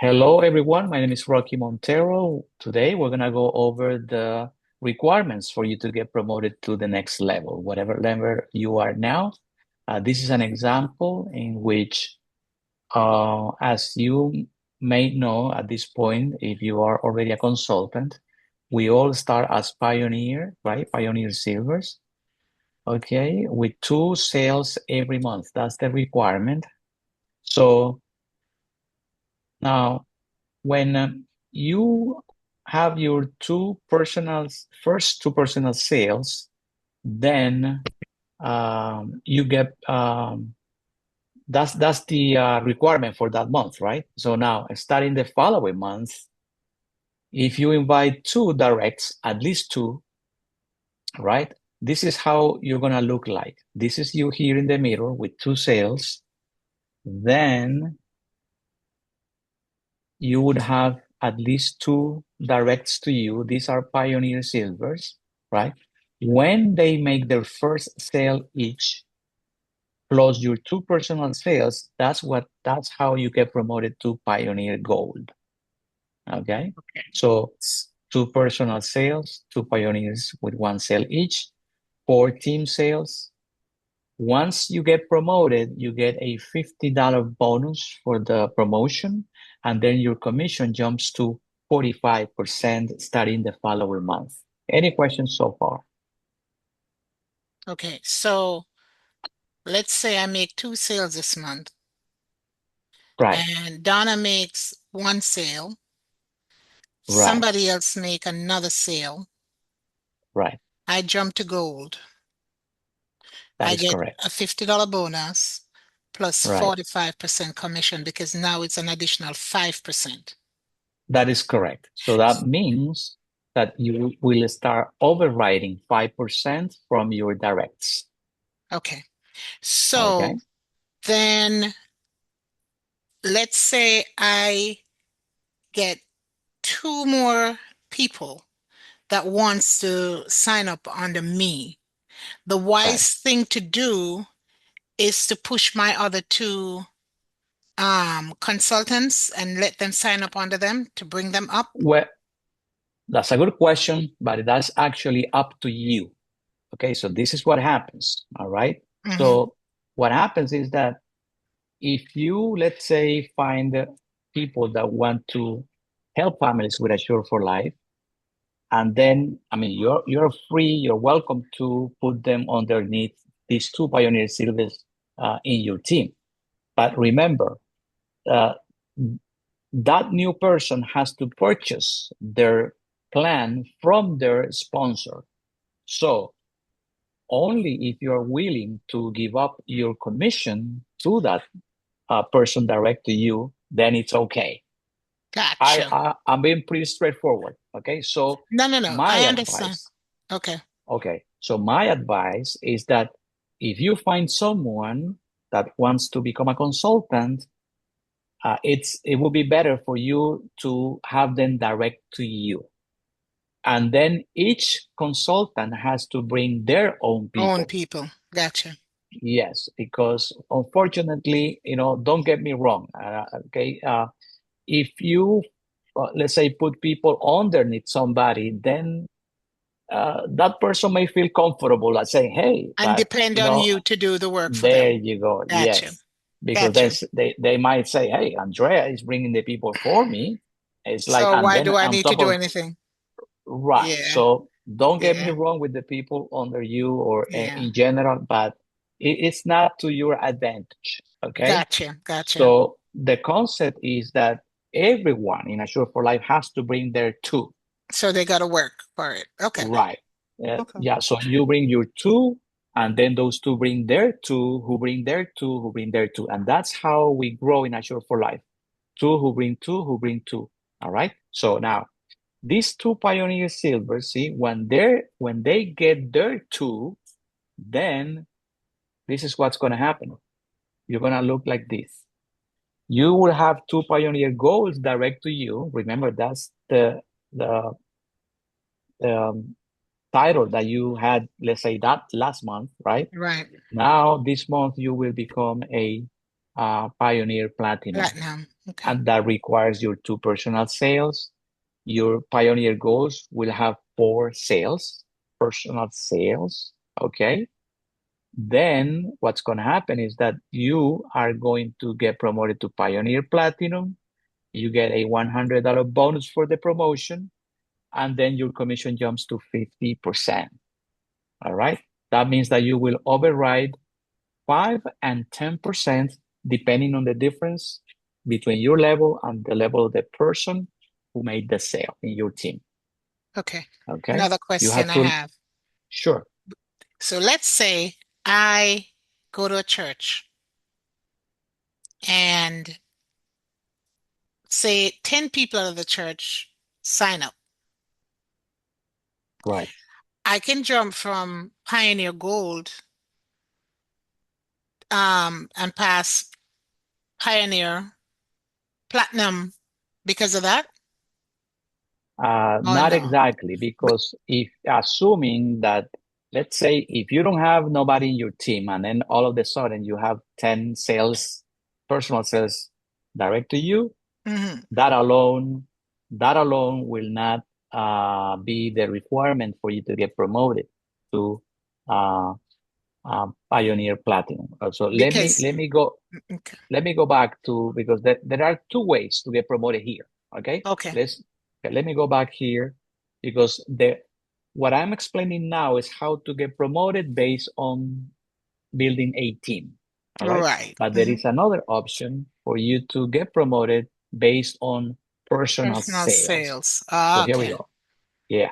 Hello, everyone. My name is Roque.Montero. Today, we're going to go over the requirements for you to get promoted to the next level, whatever level you are now. This is an example in which, as you may know at this point, if you are already a consultant, we all start as pioneer, right? Pioneer silvers, okay, with 2 sales every month. That's the requirement. So now, when you have your first two personal sales, then you get that's the requirement for that month, right? So now, starting the following month, if you invite two directs, at least two, right? This is how you're gonna look like. This is you here in the middle with 2 sales. Then you would have at least two directs to you. These are Pioneer Silvers, right? When they make their first sale each, plus your two personal sales, that's how you get promoted to Pioneer Gold. Okay. So two personal sales, two pioneers with 1 sale each, 4 team sales. Once you get promoted, you get a $50 bonus for the promotion, and then your commission jumps to 45% starting the following month. Any questions so far? Okay, so let's say I make 2 sales this month Right, and Donna makes 1 sale, right, somebody else make another sale. right. I jump to gold. That I is get correct. a $50 bonus plus Right. 45% commission because now it's an additional 5%. That is correct. So that means that you will start overriding 5% from your directs. Okay, Okay. so then let's say I get two more people that wants to sign up under me. The Right. wise thing to do is to push my other two consultants and let them sign up under them to bring them up. Well, that's a good question, but that's actually up to you. Okay, so this is what happens. All right. Hmm. So what happens is that if you, let's say, find people that want to help families with Assure for Life, and then I mean you're free, you're welcome to put them underneath these two pioneer silvers in your team. But remember, uh, that new person has to purchase their plan from their sponsor. So only if you're willing to give up your commission to that person direct to you, then it's okay. Gotcha. I'm being pretty straightforward. Okay, so No, no, no. my I understand. advice, Okay. okay, so my advice is that if you find someone that wants to become a consultant, it would be better for you to have them direct to you, and then each consultant has to bring their own Own people. people. Gotcha. Yes, because unfortunately, don't get me wrong. Okay, if you, let's say, put people underneath somebody, then that person may feel comfortable at saying, "Hey," And but depend on you to do the work for there them. you go. Gotcha. Yes, because Gotcha. they might say, "Hey, Andrea is bringing the people for me." It's like, So and why then do I on need to top do of anything? right. Yeah. So don't get me Yeah. wrong with the people under you or Yeah. in general, but it's not to your advantage. Okay. Gotcha. Gotcha. So the concept is that everyone in Assure for Life has to bring their two. So they got to work for it. Okay. Right. Okay. Yeah. So you bring your two, and then those two bring their two, who bring their two, who bring their two. And that's how we grow in Assure for Life. Two who bring two, who bring two. All right. So now these two Pioneer Silvers, see, when they get their two, then this is what's gonna happen. You're gonna look like this. You will have two Pioneer Golds direct to you. Remember, that's the um, title that you had, let's say that last month, right? Right. Now, this month, you will become a Pioneer Platinum. Platinum. Okay. and that requires your two personal sales. Your pioneer goals will have four sales, personal sales, okay? Then what's going to happen is that you are going to get promoted to Pioneer Platinum. You get a $100 bonus for the promotion, and then your commission jumps to 50%. All right. That means that you will override 5 and 10% depending on the difference between your level and the level of the person who made the sale in your team. Okay. Okay. Another You question have I to, have. sure, So let's say I go to a church and say 10 people out of the church sign up. right. I can jump from Pioneer Gold and pass Pioneer Platinum because of that? Oh Not no. exactly, because if assuming that, let's say, if you don't have nobody in your team and then all of a sudden you have 10 sales, personal sales direct to you, Hmm. that alone, that alone will not be the requirement for you to get promoted to uh, Pioneer Platinum. So Because okay. let me go back to, because there are two ways to get promoted here. Okay, Okay. let me go back here, because the what I'm explaining now is how to get promoted based on building a team. All right, Right. but there Hmm. is another option for you to get promoted based on personal Personal sales. sales. So here we Okay. go. Yeah,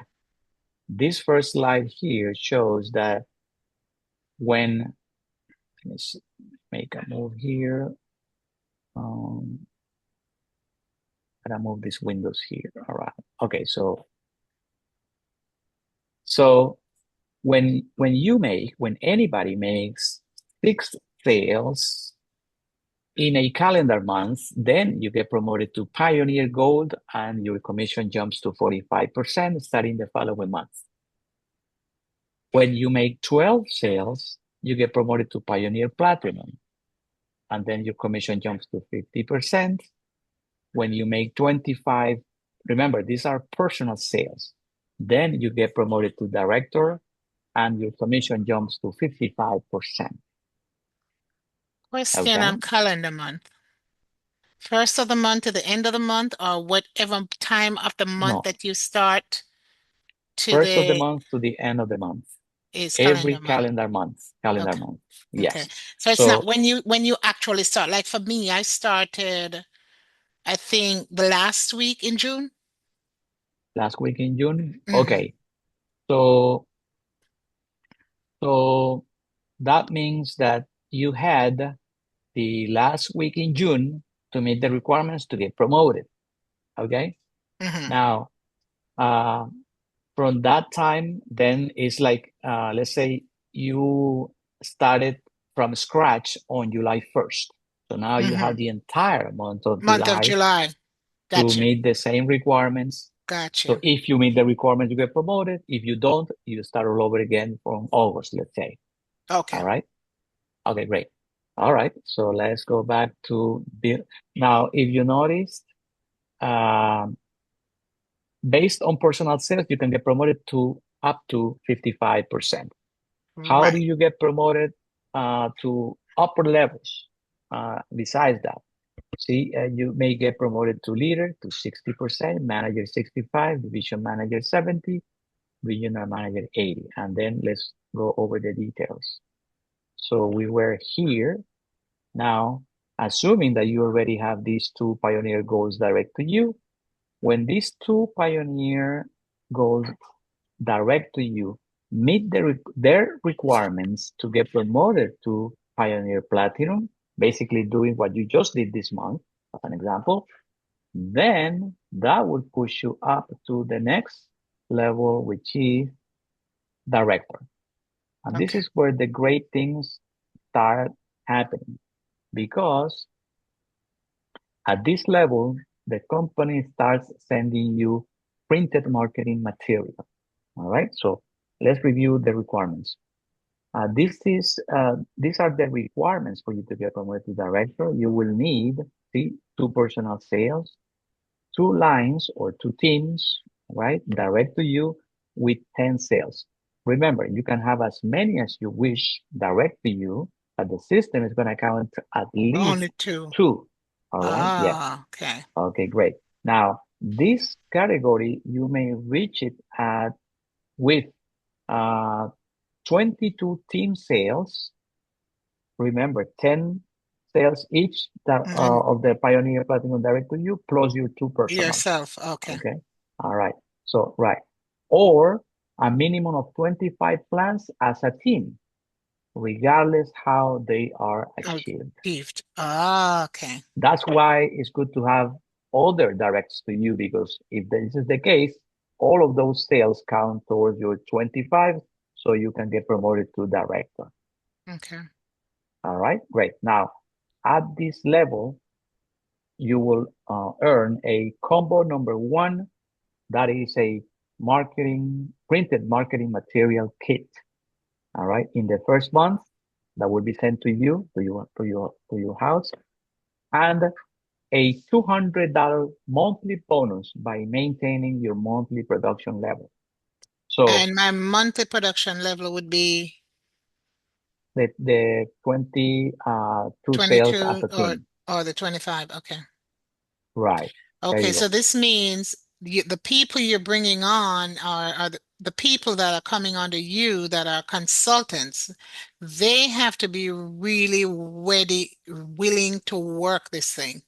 this first slide here shows that when, let me see, make a move here. Um, gotta move these windows here. All right. Okay, so when anybody makes 6 sales in a calendar month, then you get promoted to Pioneer Gold and your commission jumps to 45% starting the following month. When you make 12 sales, you get promoted to Pioneer Platinum and then your commission jumps to 50%. When you make 25, remember, these are personal sales. Then you get promoted to Director and your commission jumps to 55%. Question on Okay? calendar month. First of the month to the end of the month, or whatever time of the month No, that you start to first of the the month to the end of the month. is Every calendar month. calendar month. Calendar Okay. month. Okay. Yes. So it's not So when you actually start. Like for me, I started, I think the last week in June. last week in June. Hmm. Okay. So so that means that you had the last week in June to meet the requirements to get promoted. Okay. Hmm. Now, uh, from that time, then it's like, let's say you started from scratch on July 1st. So now you have Hmm. the entire month of Month of July July. to Gotcha. meet the same requirements. So Gotcha. if you meet the requirements, you get promoted. If you don't, you start all over again from August, let's say. All Okay. right. Okay, great. All right. So let's go back to the, now, if you noticed, um, based on personal sales, you can get promoted to up to 55%. How do Right. you get promoted to upper levels? Besides that, see, you may get promoted to leader to 60%, manager 65, division manager 70, regional manager 80. And then let's go over the details. So we were here now, assuming that you already have these two pioneer goals direct to you. When these two pioneer goals direct to you meet their requirements to get promoted to Pioneer Platinum, basically doing what you just did this month, as an example, then that would push you up to the next level, which is Director. And this Okay. is where the great things start happening, because at this level, the company starts sending you printed marketing material. All right, so let's review the requirements. These are the requirements for you to get promoted to director. You will need, see, two personal sales, two lines or two teams, right? Direct to you with 10 sales. Remember, you can have as many as you wish direct to you, but the system is going to count at least Only two. two. All right. Yes. Ah, okay. Okay, great. Now, this category, you may reach it at with uh, 22 team sales. Remember, 10 sales each that And then of the Pioneer Platinum direct to you plus your two personals. yourself. Okay. Okay. All right. So, right. Or a minimum of 25 plans as a team, regardless how they are achieved. Achieved. Ah, okay. That's why it's good to have other directs to you because if this is the case, all of those sales count towards your 25, so you can get promoted to director. Okay. All right, great. Now, at this level, you will earn a combo number one. That is a printed marketing material kit. All right, in the first month, that will be sent to you to your house, and a $200 monthly bonus by maintaining your monthly production level. So And my monthly production level would be the 22 sales as 22 a team. or the 25. Okay. Right. There Okay, you so go. this means the people you're bringing on are the people that are coming under you that are consultants. They have to be really ready, willing to work this thing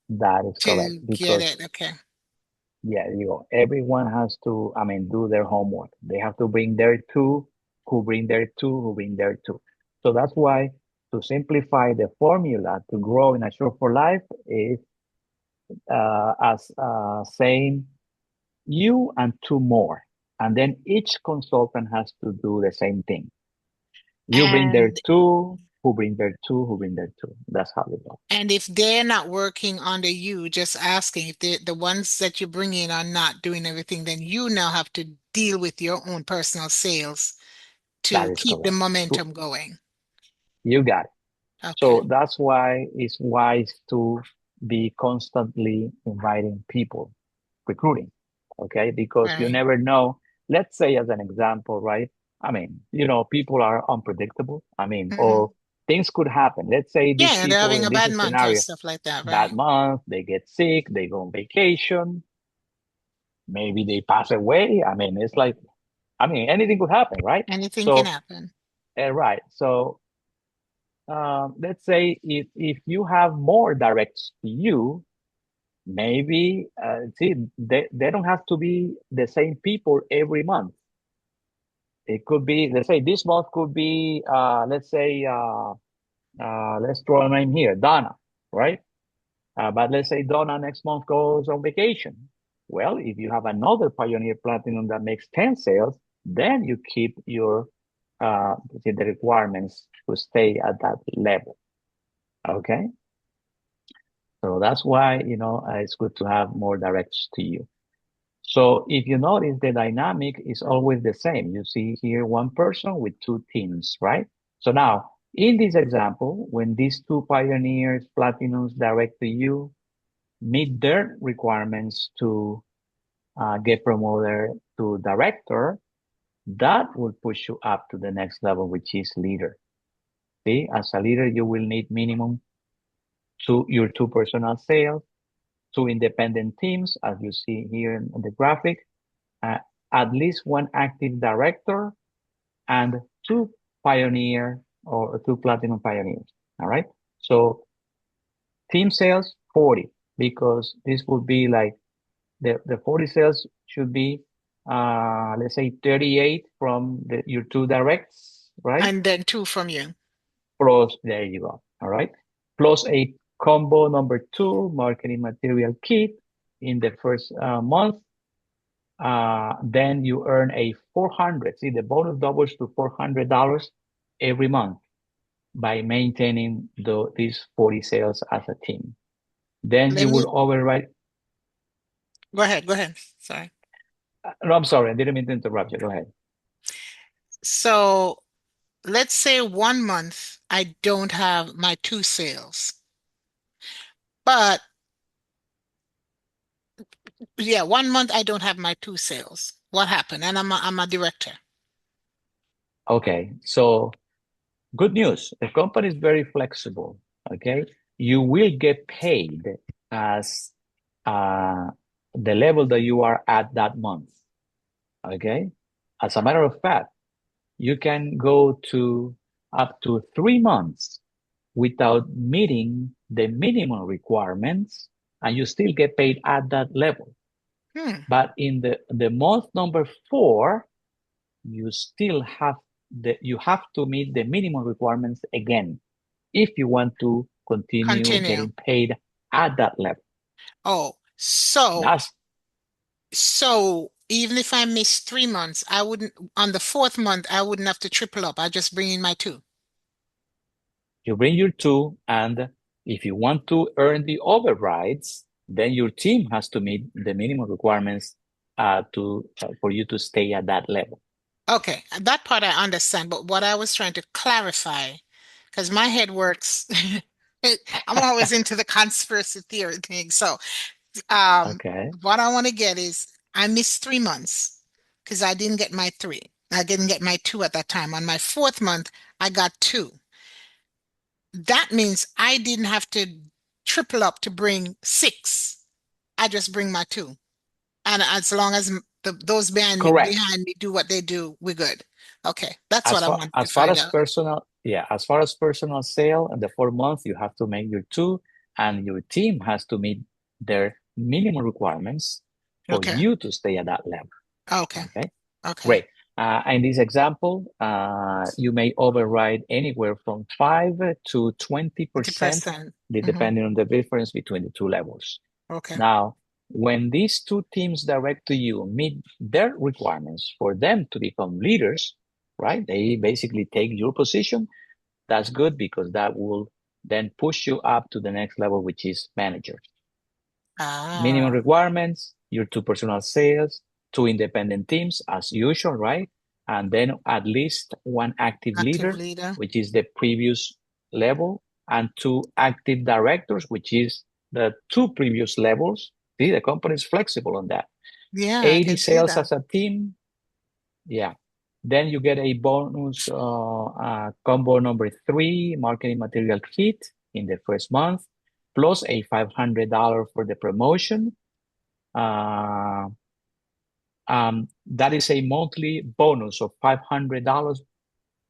That is correct. to get Because it. Okay. yeah, everyone has to, I mean, do their homework. They have to bring their two, who bring their two, who bring their two. So that's why to simplify the formula to grow in a short for life is as saying you and two more. And then each consultant has to do the same thing. You bring their And two, who bring their two, who bring their two. That's how it goes. and if they're not working under you, just asking if the ones that you bring in are not doing everything, then you now have to deal with your own personal sales That to is keep the correct. momentum going. You got it. Okay. So that's why it's wise to be constantly inviting people, recruiting, okay? Because you Right. never know. Let's say, as an example, right? I mean, people are unpredictable. I mean, Hmm. or things could happen. Let's say these Yeah, they're people having in a this bad month or scenario, stuff like that, bad right? month, they get sick, they go on vacation, maybe they pass away. I mean, it's like, I mean, anything could happen, right? Anything can So, happen. right. So, let's say if you have more directs to you, maybe see they don't have to be the same people every month. It could be, let's say this month could be let's say let's throw a name here, Donna, right? But let's say Donna next month goes on vacation. Well, if you have another Pioneer Platinum that makes 10 sales, then you keep your the requirements to stay at that level. Okay. So that's why, it's good to have more directs to you. So if you notice, the dynamic is always the same. You see here one person with two teams, right? So now in this example, when these two pioneers, platinums direct to you, meet their requirements to get promoted to director, that will push you up to the next level, which is leader. See, as a leader, you will need minimum your two personal sales, two independent teams, as you see here in the graphic, uh, at least one active director, and two pioneer or two platinum pioneers. All right. So team sales 40, because this would be like the 40 sales should be let's say 38 from your two directs, right? And then two from you. Plus, there you go. All right. Plus a combo number two marketing material kit in the first month. Then you earn a 400. See, the bonus doubles to $400 every month by maintaining these 40 sales as a team. Then Let you me will override. go ahead, go ahead. Sorry. No, I'm sorry, I didn't mean to interrupt you. Go ahead. So let's say 1 month I don't have my two sales, but Yeah, 1 month I don't have my two sales. What happened? And I'm a director. Okay, so good news. The company is very flexible. Okay, you will get paid as uh, the level that you are at that month. Okay, as a matter of fact, you can go to up to 3 months without meeting the minimum requirements, and you still get paid at that level. Hmm. But in the month number four, you still have you have to meet the minimum requirements again if you want to continue Continue. getting paid at that level. Oh, so That's so even if I miss 3 months, I wouldn't on the fourth month I wouldn't have to triple up. I just bring in my two. you bring your two, and if you want to earn the overrides, then your team has to meet the minimum requirements to for you to stay at that level. Okay, that part I understand, but what I was trying to clarify, because my head works, I'm always into the conspiracy theory thing. So, um, Okay, what I want to get is I missed 3 months because I didn't get my three. I didn't get my two at that time. On my fourth month, I got two. That means I didn't have to triple up to bring six. I just bring my two. And as long as those correct. behind me do what they do, we're good. Okay, that's what As I far wanted to as far find as out. personal, yeah, as far as personal sale and the 4 months, you have to make your two, and your team has to meet their minimum requirements for Okay, you to stay at that level. okay, Okay, okay. great. In this example, you may override anywhere from 5 to 20%, 20%. depending on the difference between the two levels. Okay. Now, when these two teams direct to you meet their requirements for them to become leaders, right? They basically take your position. That's good because that will then push you up to the next level, which is manager. Minimum Ah, requirements, your two personal sales, two independent teams as usual, right? And then at least one active active leader, leader. which is the previous level, and two active directors, which is the two previous levels. See, the company is flexible on that. Yeah, I 80 can see sales that. as a team. Yeah. Then you get a bonus combo number three, marketing material kit in the first month, plus a $500 for the promotion. Uh, that is a monthly bonus of $500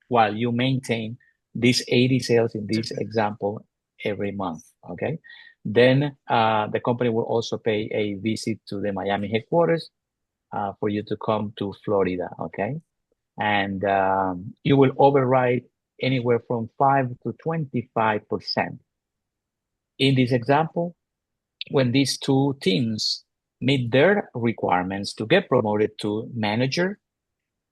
while you maintain these 80 sales in this example every month. Okay. Then the company will also pay a visit to the Miami headquarters for you to come to Florida. Okay. And you will override anywhere from 5 to 25%. In this example, when these two teams meet their requirements to get promoted to manager,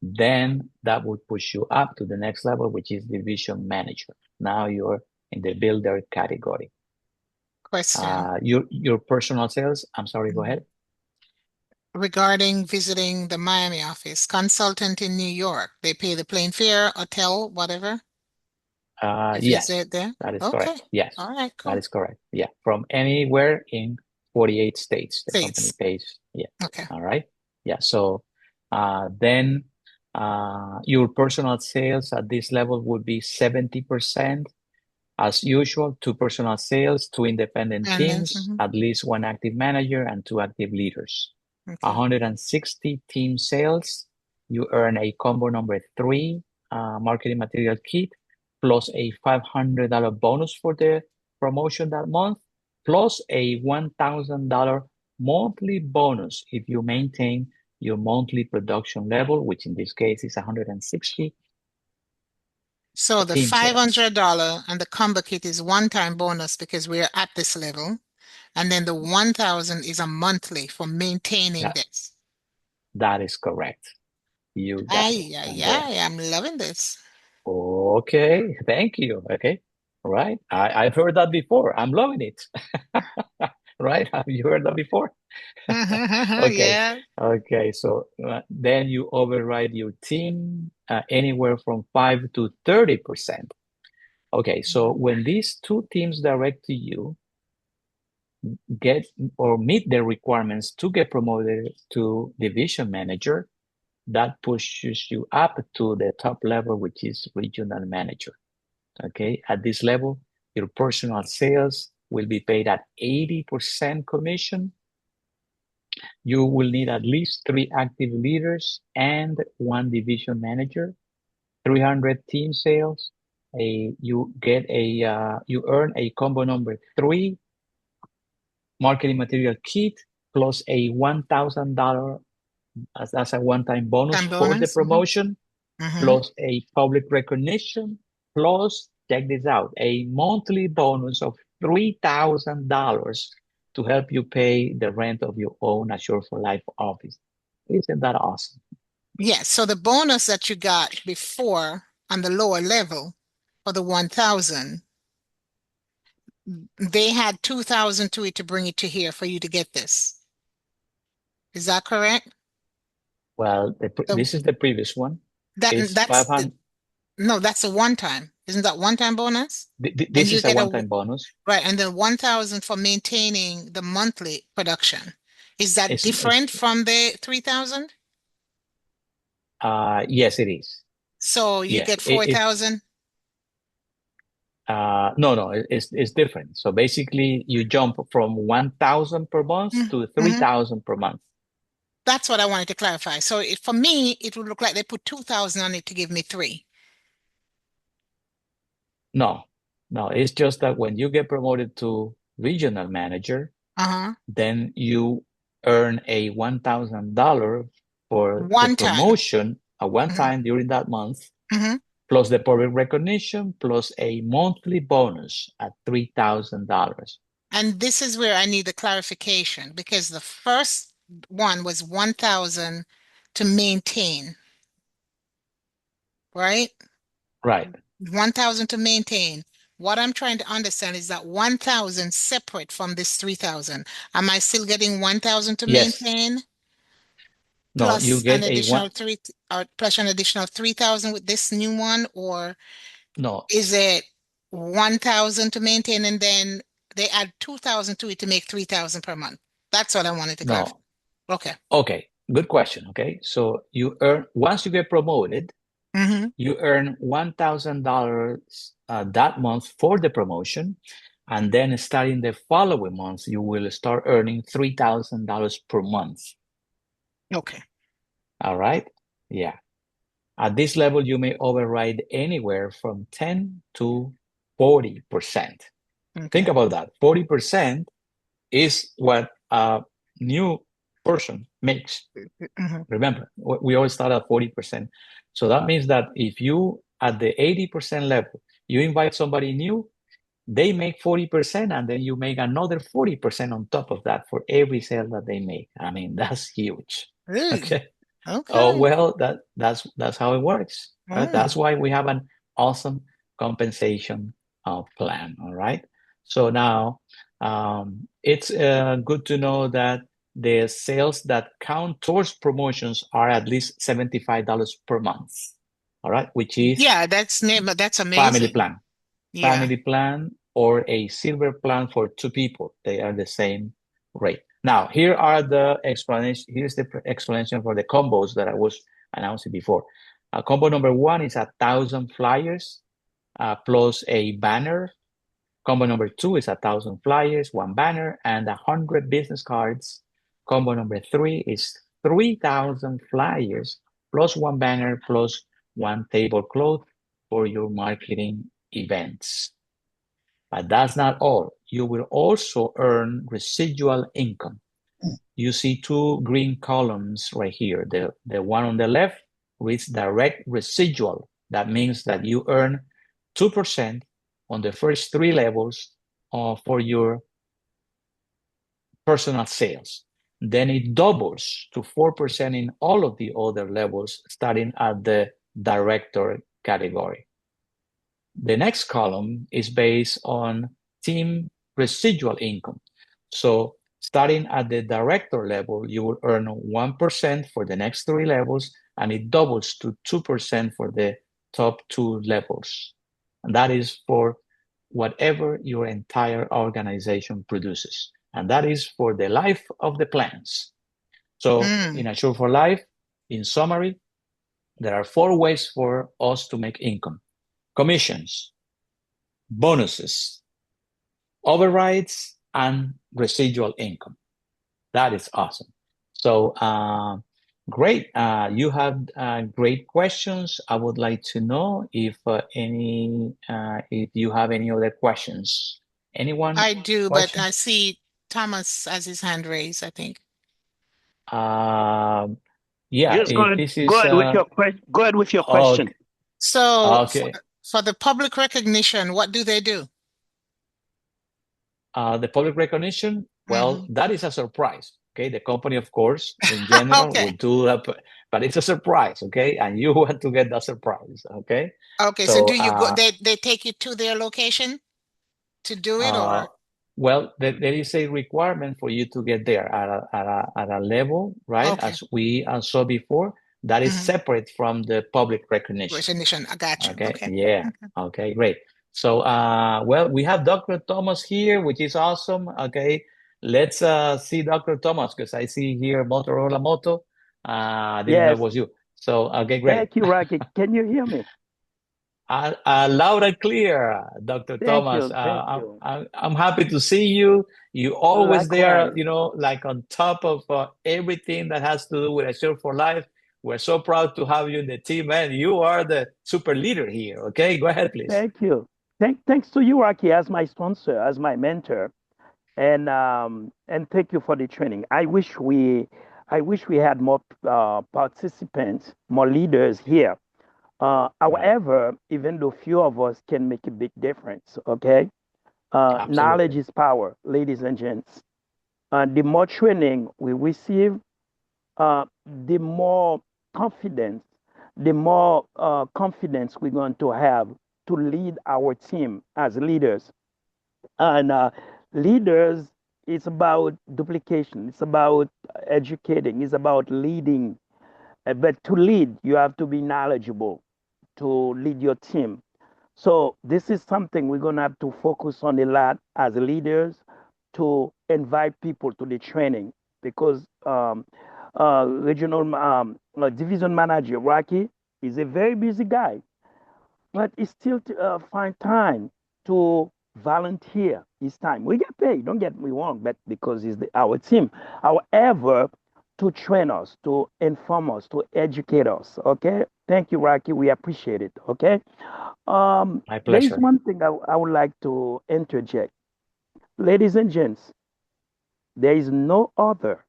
then that would push you up to the next level, which is division manager. Now you're in the builder category. Question. Your personal sales, I'm sorry, go Mhm. ahead. Regarding visiting the Miami office, consultant in New York, they pay the plane fare, hotel, whatever, to Yes, visit there. that is Okay. correct. Yes, All right, that cool. is correct. Yeah, from anywhere in 48 states, the company States. pays. Yeah, Okay. all right. Yeah, so then your personal sales at this level would be 70%. As usual, two personal sales, two independent And then, teams, at least one active manager, and two active leaders. okay. 160 team sales, you earn a combo number three marketing material kit, plus a $500 bonus for the promotion that month, plus a $1,000 monthly bonus if you maintain your monthly production level, which in this case is 160 So the team sales. $500 and the combo kit is one-time bonus because we're at this level. And then the 1,000 is a monthly for maintaining That, this. that is correct. You got it. Ay, ay, And then, ay, I'm loving this. okay, thank you. Okay, all right. I've heard that before. I'm loving it. Right? Have you heard that before? Okay, Yeah. okay. So then you override your team anywhere from 5 to 30%. Okay, so when these two teams direct to you, get or meet the requirements to get promoted to division manager, that pushes you up to the top level, which is regional manager. Okay, at this level, your personal sales will be paid at 80% commission. You will need at least 3 active leaders and 1 division manager, 300 team sales. You earn a combo number 3 marketing material kit plus a $1,000 as a one-time bonus Time for the bonus. Hmm. promotion, Hmm. plus a public recognition, plus, check this out, a monthly bonus of $3,000 to help you pay the rent of your own Assure for Life office. Isn't that awesome? Yes. So the bonus that you got before on the lower level for the 1,000, they had 2,000 to it to bring it to here for you to get this. Is that correct? Well, The this is the previous one. that It's that's 500. no, that's a one time. Isn't that one time bonus? And This you is a get one-time bonus. right, and then 1,000 for maintaining the monthly production. Is that It's different from the 3,000? Yes, it is. So you Yes, get 4,000? no, no, it's different. So basically, you jump from 1,000 per month to Mm-hmm. 3,000 per month. That's what I wanted to clarify. So for me, it would look like they put 2,000 on it to give me three. No, no, it's just that when you get promoted to regional manager, Uh-huh. then you earn a $1,000 for the One time. promotion at one Hmm. time during that month, Hmm. plus the public recognition, plus a monthly bonus at $3,000. And this is where I need the clarification because the first one was 1,000 to maintain, right? Right. 1,000 to maintain. What I'm trying to understand is that 1,000 separate from this 3,000. Am I still getting 1,000 to Yes. maintain No, you get a one. plus an additional 3,000 with this new one, or No, is it 1,000 to maintain and then they add 2,000 to it to make 3,000 per month? That's what I wanted to clarify. no. Okay. Okay. Good question. Okay. So you earn, once you get promoted, Mm-hmm. you earn $1,000 that month for the promotion. And then starting the following month, you will start earning $3,000 per month. Okay. All right. Yeah. At this level, you may override anywhere from 10 to 40%. Think Okay. about that. 40% is what a new person makes. Mm-hmm. Remember, we always start at 40%. So that means that if you, at the 80% level, you invite somebody new, they make 40%, and then you make another 40% on top of that for every sale that they make. I mean, that's huge. Really? Okay. Oh, Okay. well, that's how it works. Right? That's Mm. why we have an awesome compensation plan. All right. So now it's good to know that the sales that count towards promotions are at least $75 per month. All right, which is Yeah, that's family amazing. plan. Yeah. Family plan or a silver plan for 2 people. They are the same rate. Now, here are the explanation. Here's the explanation for the combos that I was announcing before. Combo number 1 is 1,000 flyers plus a banner. Combo number 2 is 1,000 flyers, 1 banner, and 100 business cards. Combo number 3 is 3,000 flyers plus 1 banner plus 1 tablecloth for your marketing events. But that's not all. You will also earn residual income. You see 2 green columns right here. The one on the left reads direct residual. That means that you earn 2% on the first 3 levels for your personal sales. Then it doubles to 4% in all of the other levels, starting at the director category. The next column is based on team residual income. So starting at the director level, you will earn 1% for the next 3 levels, and it doubles to 2% for the top 2 levels. And that is for whatever your entire organization produces. and that is for the life of the plans. So Mm. in Assure for Life, in summary, there are four ways for us to make income: commissions, bonuses, overrides, and residual income. That is awesome. So, great. You have great questions. I would like to know if you have any other questions. Anyone? I do, but Question? I see Thomas has his hand raised, I think. Um, yeah. Just If this go is ahead with your question. Go ahead with your question. okay, So okay. for the public recognition, what do they do? The public recognition, well, Hmm. that is a surprise. Okay, the company, of course, in general, will Okay. do that, but it's a surprise. Okay, and you want to get that surprise. Okay, Okay. So so do you go, they take you to their location to do it uh, or? well, there is a requirement for you to get there at a level, right? Okay. As we saw before, that is Hmm. separate from the public recognition. Recognition. I got you. Okay, Okay. yeah. Okay. Okay, great. So, well, we have Dr. Thomas here, which is awesome. Okay, let's see Dr. Thomas because I see here Motorola Moto. I didn't know it Yes. was you. So, okay, great. Thank you, Rocky. Can you hear me? Loud and clear, Dr. Thank Thomas. you. Thank you. I'm happy to see you. You always there, Likewise. like on top of everything that has to do with Assure for Life. We're so proud to have you in the team, man. You are the super leader here. Okay, go ahead, please. Thank you. Thanks to you, Rocky, as my sponsor, as my mentor, and thank you for the training. I wish we had more participants, more leaders here. Right. However, even though few of us can make a big difference, okay? Knowledge Absolutely. is power, ladies and gents. The more training we receive, the more confidence, the more confidence we're going to have to lead our team as leaders. And leaders, it's about duplication, it's about educating, it's about leading. But to lead, you have to be knowledgeable to lead your team. So this is something we're going to have to focus on a lot as leaders to invite people to the training because regional division manager Rocky is a very busy guy, but he still find time to volunteer his time. We get paid, don't get me wrong, but because it's our team. However, to train us, to inform us, to educate us. Okay, thank you, Rocky. We appreciate it. Okay. My There is pleasure. one thing I would like to interject. Ladies and gents, there is no other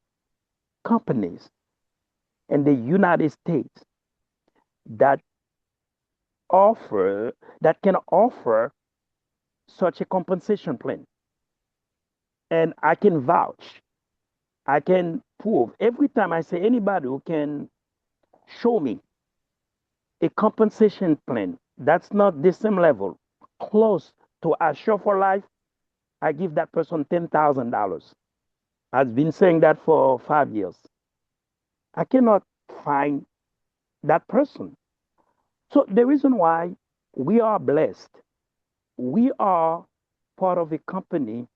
companies in the United States that offer that can offer such a compensation plan. And I can vouch, I can prove every time I say anybody who can show me a compensation plan that's not the same level, close to Assure for Life, I give that person $10,000. I've been saying that for 5 years. I cannot find that person. So the reason why we are blessed, we are part of a company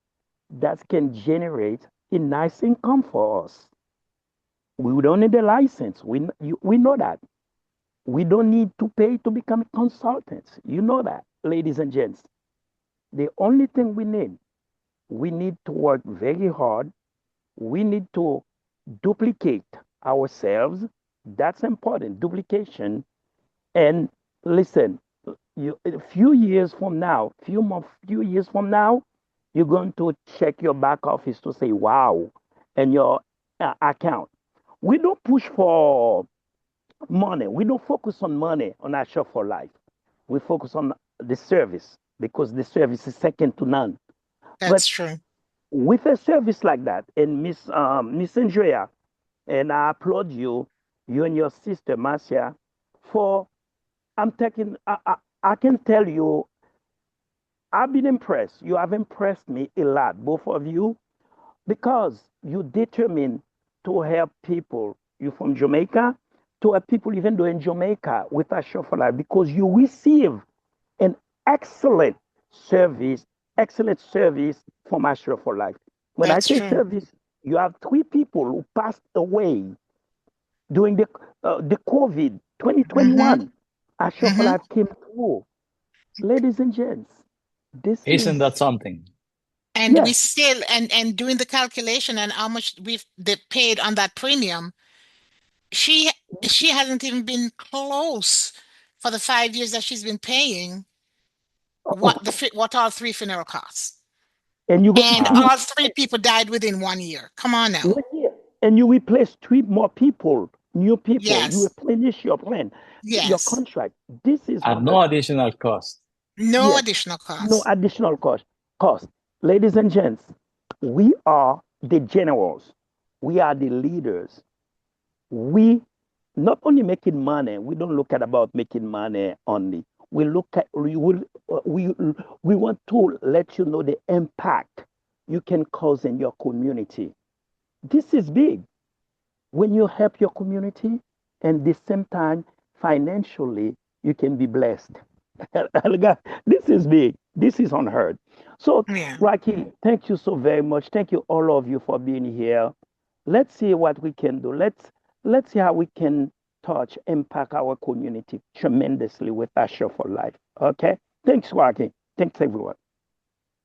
that can generate a nice income for us. We don't need a license. We know that. We don't need to pay to become consultants. You know that, ladies and gents. The only thing we need to work very hard. We need to duplicate ourselves. That's important. Duplication. And listen, a few years from now, few years from now, you're going to check your back office to say, wow, and your account. We don't push for money. We don't focus on money on our show for life. We focus on the service because the service is second to none. But That's true. with a service like that, and Miss Andrea, and I applaud you, you and your sister Marcia, for I'm taking. I can tell you, I've been impressed. You have impressed me a lot, both of you, because you determined to help people. You from Jamaica to help people even though in Jamaica with a show for life because you receive an excellent service, excellent service from Ashra for Life. When I That's say true. service, you have three people who passed away during the COVID Mm-hmm. 2021. Asher for Mm-hmm. Life came through. Ladies and gents, this Isn't is, that something? And we yes, still and doing the calculation and how much we've they paid on that premium, she she hasn't even been close for the 5 years that she's been paying what all three funeral costs. and And you all three people died within 1 year. Come on now. 1 year, and you replace three more people, new people. You Yes. replenish your plan, your Yes. contract. This is At on no her. additional cost. No Yes, additional no costs. additional cost. Cost, ladies and gents, we are the generals. We are the leaders. We not only making money, we don't look at about making money only. We look at we want to let you know the impact you can cause in your community. This is big. When you help your community and at the same time financially you can be blessed. This is big. This is unheard. So, Yeah. Rocky, thank you so very much. Thank you all of you for being here. Let's see what we can do. Let's see how we can touch, impact our community tremendously with Asher for Life. Okay. Thanks, Rocky. Thanks, everyone.